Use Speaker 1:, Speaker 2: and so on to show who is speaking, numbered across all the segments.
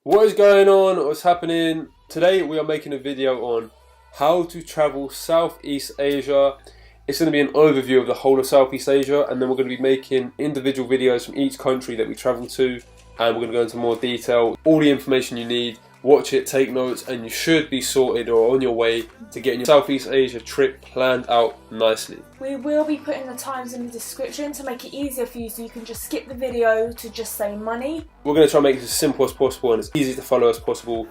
Speaker 1: What is going on? What's happening? Today we are making a video on how to travel Southeast Asia. It's going to be an overview of the whole of Southeast Asia, and then we're going to be making individual videos from each country that we travel to, and we're going to go into more detail. All the information you need, watch it, take notes, and you should be sorted or on your way to getting your Southeast Asia trip planned out nicely.
Speaker 2: We will be putting the times in the description to make it easier for you, so you can just skip the video to just say money. We're
Speaker 1: going to try and make it as simple as possible and as easy to follow as possible.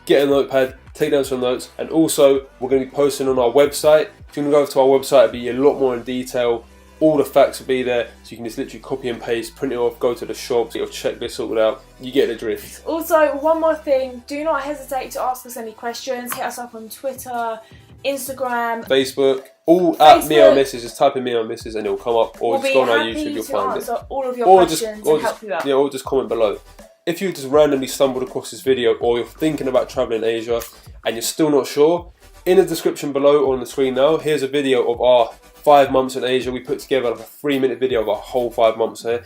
Speaker 1: Get a notepad, take down some notes, and also we're going to be posting on our website. If you want to go over to our website, it'll be a lot more in detail. All the facts will be there, so you can just literally copy and paste, print it off, go to the shops, get your checklist sorted out. You get the drift.
Speaker 2: Also, one more thing, do not hesitate to ask us any questions. Hit us up on Twitter, Instagram,
Speaker 1: Facebook, all at Me or Mrs. Just type in Me or Mrs. and it'll come up, or just go on our YouTube, you'll find it.
Speaker 2: All of your questions and help you out.
Speaker 1: Yeah, or just comment below. If you just randomly stumbled across this video, or you're thinking about traveling Asia and you're still not sure, in the description below or on the screen now, here's a video of our 5 months in Asia. We put together like a 3-minute video of our whole 5 months here.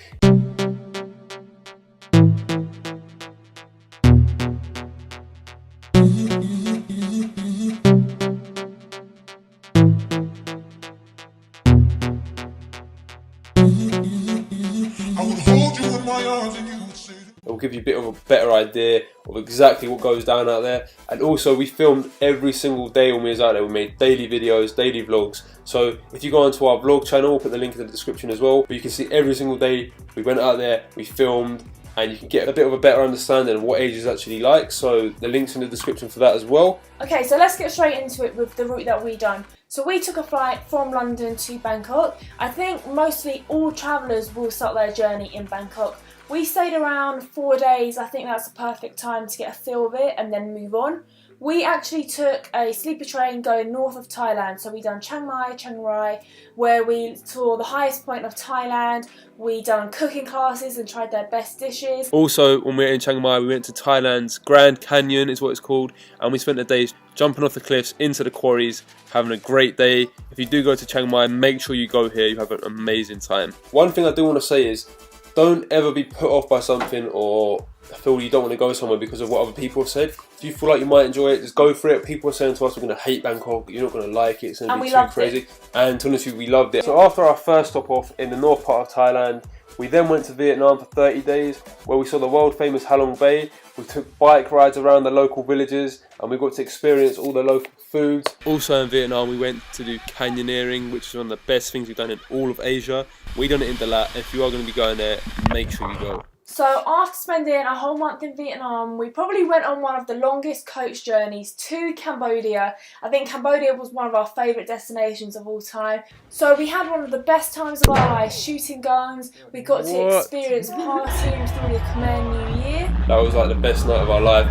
Speaker 1: It will give you a bit of a better idea of exactly what goes down out there. And also, we filmed every single day when we was out there. We made daily videos, daily vlogs. So if you go onto our vlog channel, we'll put the link in the description as well. But you can see every single day we went out there, we filmed, and you can get a bit of a better understanding of what Asia is actually like. So the link's in the description for that as well.
Speaker 2: Okay, so let's get straight into it with the route that we done. So we took a flight from London to Bangkok. I think mostly all travellers will start their journey in Bangkok. We stayed around 4 days. I think that's the perfect time to get a feel of it and then move on. We actually took a sleeper train going north of Thailand. So we done Chiang Mai, Chiang Rai, where we saw the highest point of Thailand. We done cooking classes and tried their best dishes.
Speaker 1: Also, when we were in Chiang Mai, we went to Thailand's Grand Canyon, is what it's called, and we spent the days jumping off the cliffs into the quarries, having a great day. If you do go to Chiang Mai, make sure you go here. You have an amazing time. One thing I do want to say is, don't ever be put off by something or feel you don't want to go somewhere because of what other people have said. If you feel like you might enjoy it, just go for it. People are saying to us, we're going to hate Bangkok, you're not going to like it, it's going to be too crazy. And to be honest with you, we loved it. So after our first stop off in the north part of Thailand, we then went to Vietnam for 30 days, where we saw the world famous Halong Bay. We took bike rides around the local villages, and we got to experience all the local foods. Also in Vietnam, we went to do canyoneering, which is one of the best things we've done in all of Asia. We done it in Dalat. If you are going to be going there, make sure you go.
Speaker 2: So after spending a whole month in Vietnam, we probably went on one of the longest coach journeys to Cambodia. I think Cambodia was one of our favourite destinations of all time. So we had one of the best times of our lives shooting guns. We got to experience partying through the Khmer New Year.
Speaker 1: That was like the best night of our life.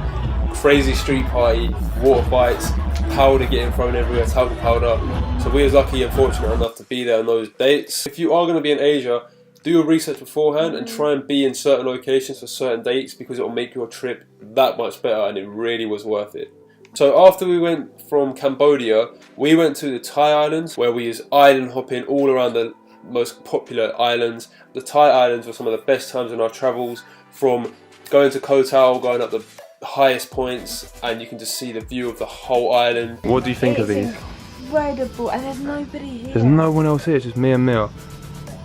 Speaker 1: Crazy street party, water fights, powder getting thrown everywhere, talcum powder. So we was lucky and fortunate enough to be there on those dates. If you are going to be in Asia, do your research beforehand and try and be in certain locations for certain dates, because it will make your trip that much better, and it really was worth it. So after we went from Cambodia, we went to the Thai islands, where we was island hopping all around the most popular islands. The Thai islands were some of the best times in our travels, from going to Koh Tao, going up the highest points, and you can just see the view of the whole island. What do you think of these?
Speaker 2: Incredible, and there's nobody here.
Speaker 1: There's no one else here, it's just me and Mia,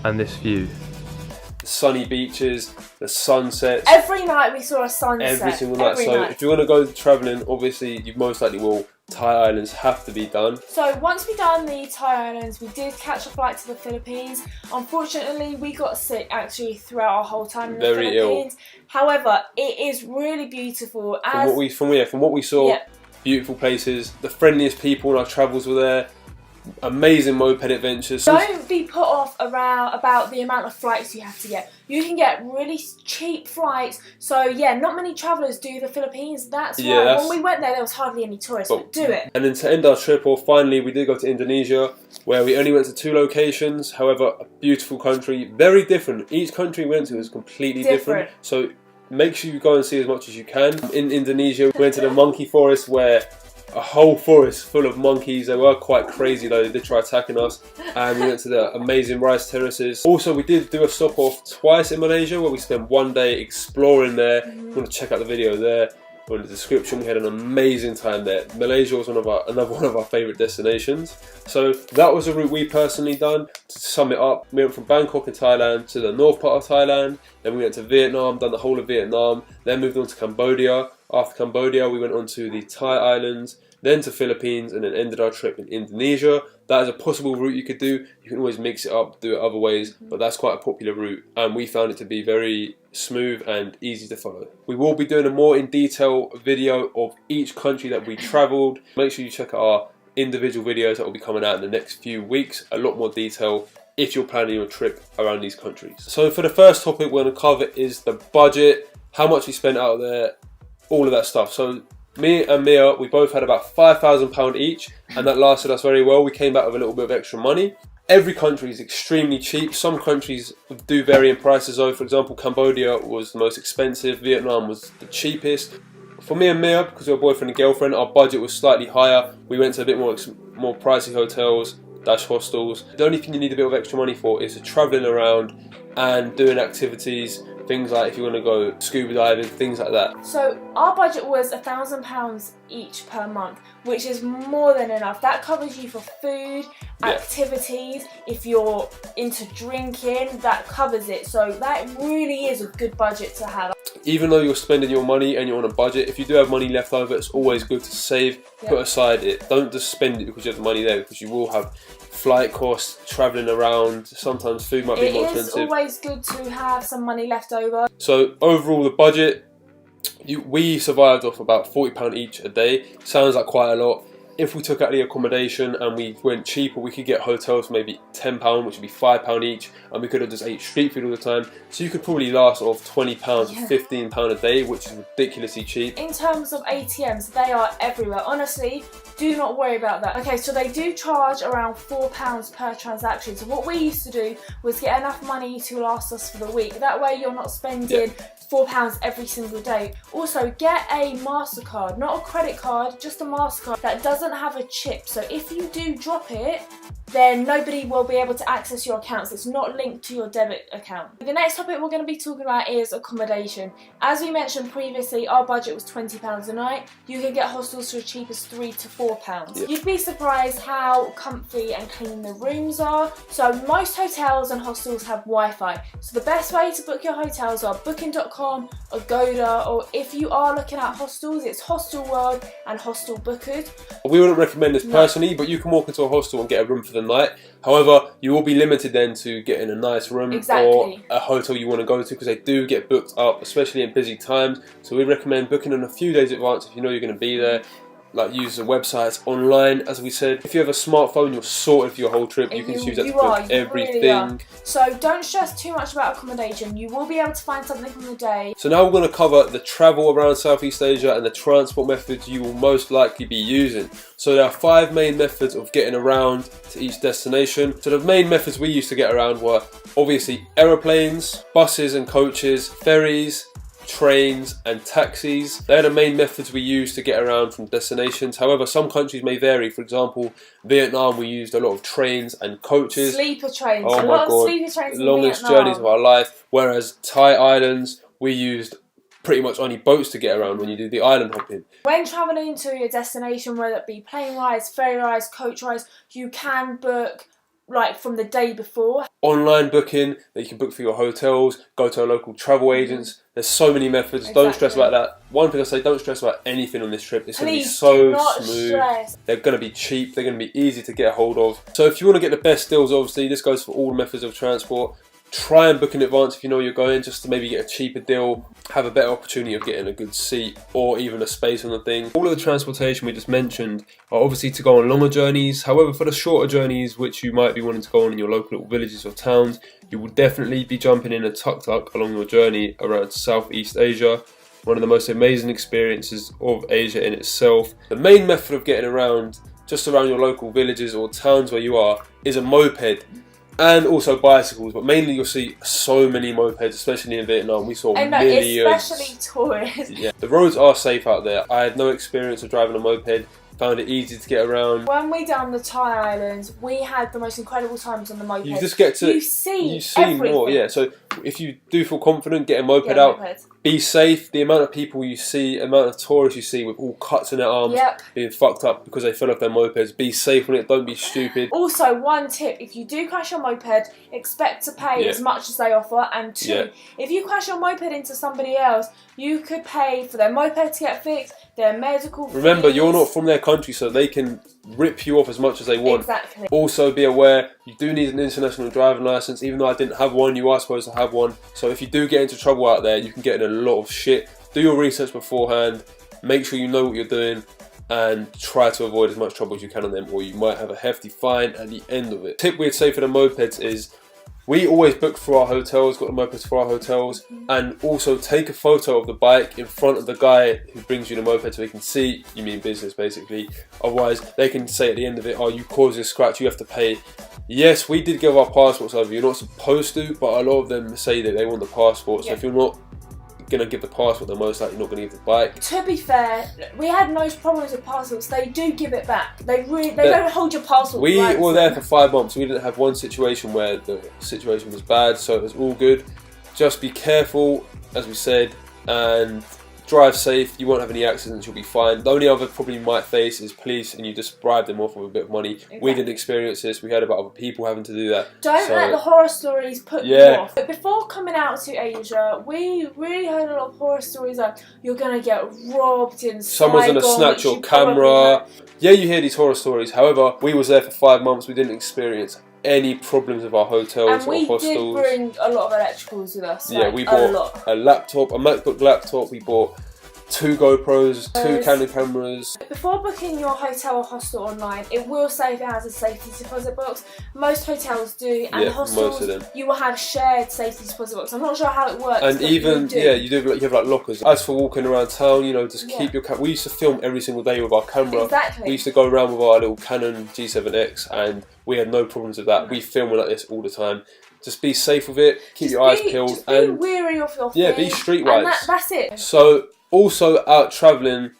Speaker 1: and this view. The sunny beaches, the sunsets.
Speaker 2: Every night we saw a sunset.
Speaker 1: Every single night. So if you want to go travelling, obviously you most likely will. Thai islands have to be done.
Speaker 2: So once we done the Thai islands, we did catch a flight to the Philippines. Unfortunately, we got sick actually throughout our whole time in the Philippines. However, it is really beautiful.
Speaker 1: From what we saw, beautiful places. The friendliest people in our travels were there. Amazing moped adventures.
Speaker 2: Don't be put off about the amount of flights you have to get. You can get really cheap flights. So yeah, not many travellers do the Philippines. That's why when we went there was hardly any tourists, but do it.
Speaker 1: And then to end our trip off, finally we did go to Indonesia, where we only went to 2 locations. However, a beautiful country, very different. Each country we went to was completely different. So make sure you go and see as much as you can. In Indonesia, we went to the monkey forest, where a whole forest full of monkeys. They were quite crazy though, they did try attacking us. And we went to the amazing rice terraces. Also, we did do a stop off twice in Malaysia where we spent one day exploring there. If you want to check out the video there or in the description, we had an amazing time there. Malaysia was another one of our favourite destinations. So that was a route we personally done. To sum it up, we went from Bangkok in Thailand to the north part of Thailand, then we went to Vietnam, done the whole of Vietnam, then moved on to Cambodia. After Cambodia, we went on to the Thai islands, then to Philippines, and then ended our trip in Indonesia. That is a possible route you could do. You can always mix it up, do it other ways, but that's quite a popular route, and we found it to be very smooth and easy to follow. We will be doing a more in detail video of each country that we travelled. Make sure you check out our individual videos that will be coming out in the next few weeks. A lot more detail if you're planning your trip around these countries. So for the first topic we're going to cover is the budget, how much we spent out there, all of that stuff. So me and Mia, we both had about £5,000 each, and that lasted us very well. We came back with a little bit of extra money. Every country is extremely cheap. Some countries do vary in prices though. For example, Cambodia was the most expensive, Vietnam was the cheapest. For me and Mia, because we were boyfriend and girlfriend, our budget was slightly higher. We went to a bit more pricey hotels, hostels. The only thing you need a bit of extra money for is travelling around and doing activities. Things like if you want to go scuba diving, things like that.
Speaker 2: So our budget was £1,000 each per month, which is more than enough. That covers you for food, activities. If you're into drinking, that covers it. So that really is a good budget to have.
Speaker 1: Even though you're spending your money and you're on a budget, if you do have money left over, it's always good to save, put aside it. Don't just spend it because you have the money there, because you will have flight costs, travelling around, sometimes food might be more expensive.
Speaker 2: It is always good to have some money left over.
Speaker 1: So overall the budget, we survived off about £40 each a day. Sounds like quite a lot. If we took out the accommodation and we went cheaper, we could get hotels for maybe £10, which would be £5 each, and we could have just ate street food all the time. So you could probably last off £20 or £15 a day, which is ridiculously cheap. In
Speaker 2: terms of ATMs, they are everywhere. Honestly, do not worry about that. Okay, so they do charge around £4 per transaction. So what we used to do was get enough money to last us for the week. That way you're not spending £4 every single day. Also, get a MasterCard, not a credit card, just a MasterCard that doesn't have a chip. So if you do drop it, then nobody will be able to access your accounts. It's not linked to your debit account. The next topic we're going to be talking about is accommodation. As we mentioned previously, our budget was £20 a night. You can get hostels for as cheap as £3 to £4. You'd be surprised how comfy and clean the rooms are. So most hotels and hostels have Wi-Fi. So the best way to book your hotels are Booking.com, Agoda, or if you are looking at hostels, it's Hostelworld and Hostel Bookers.
Speaker 1: We wouldn't recommend this personally, but you can walk into a hostel and get a room for the night. However, you will be limited then to getting a nice room or a hotel you want to go to, because they do get booked up, especially in busy times. So we recommend booking in a few days in advance if you know you're going to be there. Like use the websites online, as we said. If you have a smartphone, you're sorted for your whole trip. You can use that to book everything. Really,
Speaker 2: so don't stress too much about accommodation. You will be able to find something on the day.
Speaker 1: So now we're going to cover the travel around Southeast Asia and the transport methods you will most likely be using. So there are 5 main methods of getting around to each destination. So the main methods we used to get around were obviously aeroplanes, buses and coaches, ferries, trains and taxis. They're the main methods we use to get around from destinations. However, some countries may vary. For example, Vietnam, we used a lot of trains and coaches.
Speaker 2: Sleeper trains.
Speaker 1: Oh my God,
Speaker 2: sleeper trains in
Speaker 1: longest
Speaker 2: Vietnam.
Speaker 1: journeys of our life. Whereas Thai islands, we used pretty much only boats to get around when you do the island hopping.
Speaker 2: When travelling to your destination, whether it be plane rides, ferry rides, coach rides, you can book like from the day before.
Speaker 1: Online booking that you can book for your hotels, go to a local travel agents. There's so many methods. Don't stress about that. One thing I say, don't stress about anything on this trip. It's going to be so smooth. They're going to be cheap. They're going to be easy to get a hold of. So if you want to get the best deals, obviously, this goes for all methods of transport. Try and book in advance if you know you're going, just to maybe get a cheaper deal, have a better opportunity of getting a good seat or even a space on the thing. All of the transportation we just mentioned are obviously to go on longer journeys. However, for the shorter journeys which you might be wanting to go on in your local little villages or towns, you will definitely be jumping in a tuk-tuk along your journey around Southeast Asia. One of the most amazing experiences of Asia in itself. The main method of getting around, just around your local villages or towns where you are, is a moped. And also bicycles, but mainly you'll see so many mopeds, especially in Vietnam. We saw millions.
Speaker 2: Especially tourists.
Speaker 1: Yeah. The roads are safe out there. I had no experience of driving a moped. found it easy to get around.
Speaker 2: When we done the Thai Islands, we had the most incredible times on the moped.
Speaker 1: You just get to
Speaker 2: you see
Speaker 1: more, yeah. So if you do feel confident, get a moped out. Be safe. The amount of people you see, amount of tourists you see with all cuts in their arms, being fucked up because they fell off their mopeds. Be safe on it. Don't be stupid.
Speaker 2: Also, one tip: if you do crash your moped, expect to pay as much as they offer. And two, if you crash your moped into somebody else, you could pay for their moped to get fixed, their medical fees.
Speaker 1: Remember, you're not from their country, so they can rip you off as much as they want.
Speaker 2: Exactly.
Speaker 1: Also, be aware you do need an international driving license. Even though I didn't have one, you are supposed to have one. So if you do get into trouble out there, you can get in a lot of shit. Do your research beforehand. Make sure you know what you're doing, and try to avoid as much trouble as you can on them, or you might have a hefty fine at the end of it. Tip we'd say for the mopeds is, we always book for our hotels, got the mopeds for our hotels, and also take a photo of the bike in front of the guy who brings you the moped so he can see you mean business, basically. Otherwise, they can say at the end of it, oh, you caused a scratch, you have to pay. Yes, we did give our passports over. You're not supposed to, but a lot of them say that they want the passport. So if you're not going to give the passport, they're most likely not going to give the bike.
Speaker 2: To be fair, we had no problems with passports. They do give it back. They don't hold your passport.
Speaker 1: We were there for 5 months. We didn't have one situation where the situation was bad, so it was all good. Just be careful, as we said, and drive safe. You won't have any accidents. You'll be fine. The only other problem you might face is police, and you just bribe them off with a bit of money. Exactly. We didn't experience this. We heard about other people having to do that.
Speaker 2: Don't let the horror stories put you off. But before coming out to Asia, we really heard a lot of horror stories like you're gonna get robbed in
Speaker 1: someone's
Speaker 2: Saigon,
Speaker 1: gonna snatch your camera. Yeah, you hear these horror stories. However, we was there for 5 months. We didn't experience any problems with our hotels or hostels.
Speaker 2: And we did bring a lot of electricals with us.
Speaker 1: Yeah, we bought a laptop, a MacBook laptop. We bought 2 GoPros, 2 Canon cameras.
Speaker 2: Before booking your hotel or hostel online, it will say if it has a safety deposit box. Most hotels do, and hostels,
Speaker 1: most of them.
Speaker 2: You will have shared safety deposit box. I'm not sure how it works.
Speaker 1: And even, you have like lockers. As for walking around town, you know, just keep your camera. We used to film every single day with our camera.
Speaker 2: Exactly.
Speaker 1: We used to go around with our little Canon G7X, and we had no problems with that. We film like this all the time. Just be safe with it, keep your eyes peeled.
Speaker 2: Just be wary of your
Speaker 1: feet. Be streetwise.
Speaker 2: And that's it.
Speaker 1: So, also out travelling,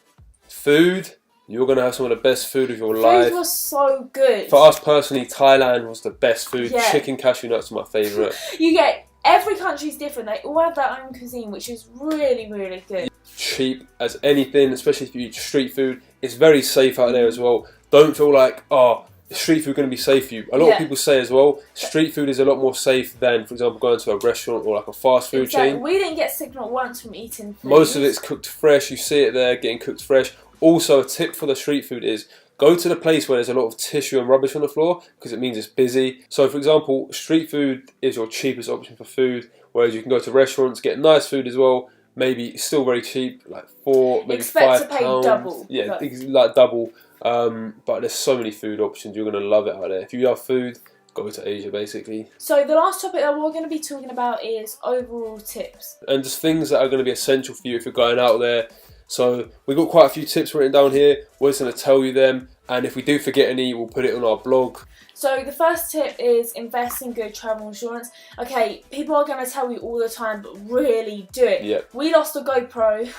Speaker 1: food, you're going to have some of the best food of your life.
Speaker 2: Food was so good.
Speaker 1: For us personally, Thailand was the best food. Chicken cashew nuts are my favourite.
Speaker 2: You get, every country's different. They all have their own cuisine, which is really, really good.
Speaker 1: Cheap as anything, especially if you eat street food. It's very safe out there as well. Don't feel like, oh, street food going to be safe for you. A lot of people say as well, street food is a lot more safe than, for example, going to a restaurant or like a fast food chain.
Speaker 2: We didn't get sick not once from eating food.
Speaker 1: Most of it's cooked fresh. You see it there, getting cooked fresh. Also, a tip for the street food is go to the place where there's a lot of tissue and rubbish on the floor, because it means it's busy. So, for example, street food is your cheapest option for food, whereas you can go to restaurants, get nice food as well. Maybe still very cheap, like maybe £5.
Speaker 2: To pay double.
Speaker 1: Yeah, like double. But there's so many food options. You're going to love it out there. If you love food, go to Asia, basically.
Speaker 2: So the last topic that we're going to be talking about is overall tips.
Speaker 1: And just things that are going to be essential for you if you're going out there. So we've got quite a few tips written down here. We're just going to tell you them. And if we do forget any, we'll put it on our blog.
Speaker 2: So the first tip is invest in good travel insurance. Okay, people are going to tell you all the time, but really do it.
Speaker 1: Yep.
Speaker 2: We lost a GoPro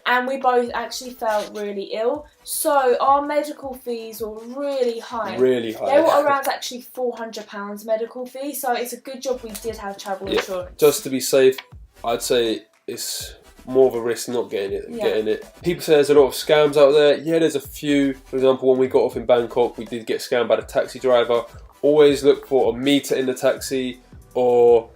Speaker 2: and we both actually felt really ill. So our medical fees were really high.
Speaker 1: Really high.
Speaker 2: They were around actually £400 medical fee. So it's a good job we did have travel insurance.
Speaker 1: Just to be safe, I'd say it's more of a risk not getting it than getting it. People say there's a lot of scams out there. Yeah, there's a few. For example, when we got off in Bangkok, we did get scammed by the taxi driver. Always look for a meter in the taxi, or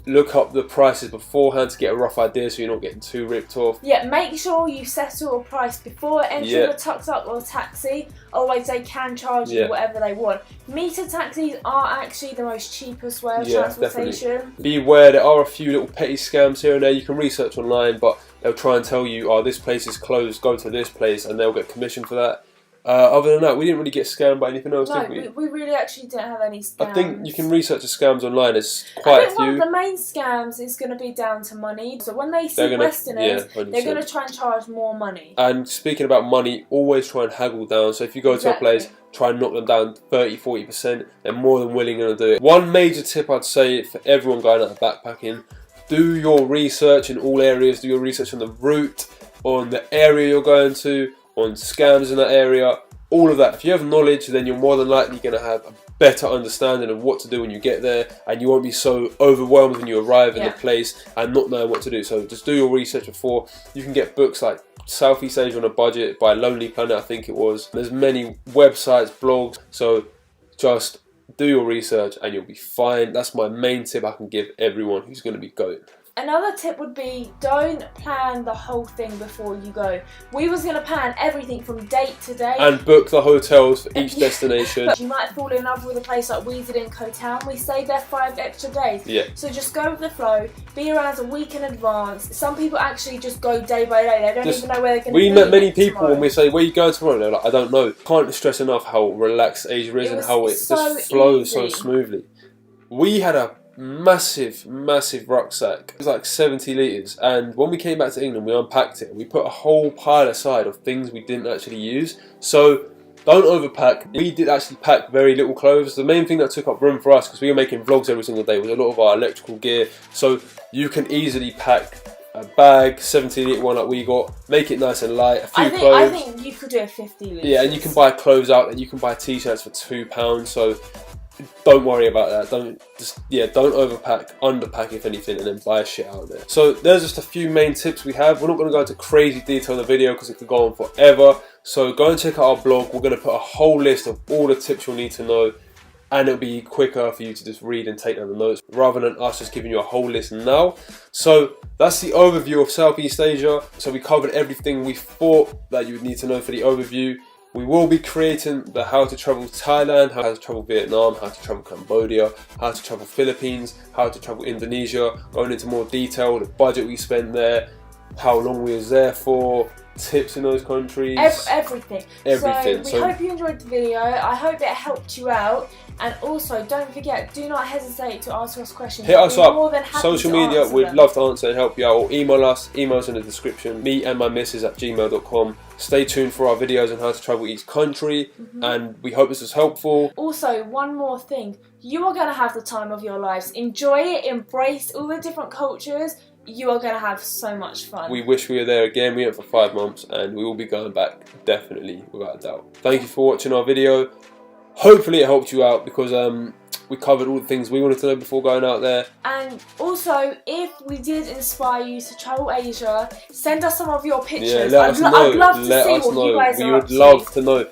Speaker 1: look up the prices beforehand to get a rough idea so you're not getting too ripped off.
Speaker 2: Yeah, make sure you settle a price before entering the tuk-tuk or taxi, otherwise they can charge you whatever they want. Meter taxis are actually the most cheapest way of transportation.
Speaker 1: Definitely. Be aware there are a few little petty scams here and there. You can research online, but they'll try and tell you, oh, this place is closed, go to this place, and they'll get commission for that. Other than that, we didn't really get scammed by anything else, did we?
Speaker 2: No, we really actually didn't have any scams.
Speaker 1: I think you can research the scams online. There's quite a few.
Speaker 2: One of the main scams is going to be down to money. So when they see Westerners, they're going to try and charge more money.
Speaker 1: And speaking about money, always try and haggle down. So if you go to a place, try and knock them down 30-40%. They're more than willing to do it. One major tip I'd say for everyone going out backpacking, do your research in all areas. Do your research on the route, on the area you're going to, on scams in that area. all of that. If you have knowledge, then you're more than likely going to have a better understanding of what to do when you get there, and you won't be so overwhelmed when you arrive in the place and not knowing what to do. So just do your research before. You can get books like Southeast Asia on a Budget by Lonely Planet, I think it was. There's many websites, blogs, so just do your research and you'll be fine. That's my main tip I can give everyone who's going to be going.
Speaker 2: Another tip would be, don't plan the whole thing before you go. We was going to plan everything from date to date.
Speaker 1: And book the hotels for each destination.
Speaker 2: But you might fall in love with a place like we did in Koh Tao. We stayed there 5 extra days.
Speaker 1: Yeah.
Speaker 2: So just go with the flow, be around a week in advance. Some people actually just go day by day. They don't even know where they're going to be.
Speaker 1: We met many people tomorrow. When we say, where are you going tomorrow? They're like, I don't know. Can't stress enough how relaxed Asia is and how it just flows so smoothly. We had a massive rucksack. It was like 70 litres, and when we came back to England we unpacked it and we put a whole pile aside of things we didn't actually use. So don't overpack. We did actually pack very little clothes. The main thing that took up room for us, because we were making vlogs every single day, was a lot of our electrical gear. So you can easily pack a bag, 70 litre one like we got, make it nice and light, a few clothes.
Speaker 2: I think you could do a 50 litre.
Speaker 1: Yeah, and you can buy clothes out, and you can buy t-shirts for £2, so don't worry about that. Don't overpack, underpack if anything, and then buy shit out there. So there's just a few main tips we have. We're not going to go into crazy detail in the video because it could go on forever. So go and check out our blog. We're going to put a whole list of all the tips you'll need to know, and it'll be quicker for you to just read and take down the notes rather than us just giving you a whole list now. So that's the overview of Southeast Asia. So we covered everything we thought that you would need to know for the overview. We will be creating the how to travel Thailand, how to travel Vietnam, how to travel Cambodia, how to travel Philippines, how to travel Indonesia, going into more detail, the budget we spent there, how long we was there for, tips in those countries.
Speaker 2: Everything. So we hope you enjoyed the video. I hope it helped you out. And also, don't forget, do not hesitate to ask us questions.
Speaker 1: Hit us up.
Speaker 2: More than happy
Speaker 1: social
Speaker 2: to
Speaker 1: media,
Speaker 2: answer
Speaker 1: we'd
Speaker 2: them.
Speaker 1: love to answer and help you out. Or email us, emails in the description. Me and my missus at gmail.com. Stay tuned for our videos on how to travel each country, and we hope this was helpful.
Speaker 2: Also, one more thing. You are going to have the time of your lives. Enjoy it, embrace all the different cultures. You are going to have so much fun.
Speaker 1: We wish we were there again. We went for 5 months and we will be going back, definitely, without a doubt. Thank you for watching our video. Hopefully it helped you out, because we covered all the things we wanted to know before going out there.
Speaker 2: And also, if we did inspire you to travel Asia, send us some of your pictures.
Speaker 1: Yeah, let us know.
Speaker 2: I'd love to see what you guys are up to.
Speaker 1: We would love to know.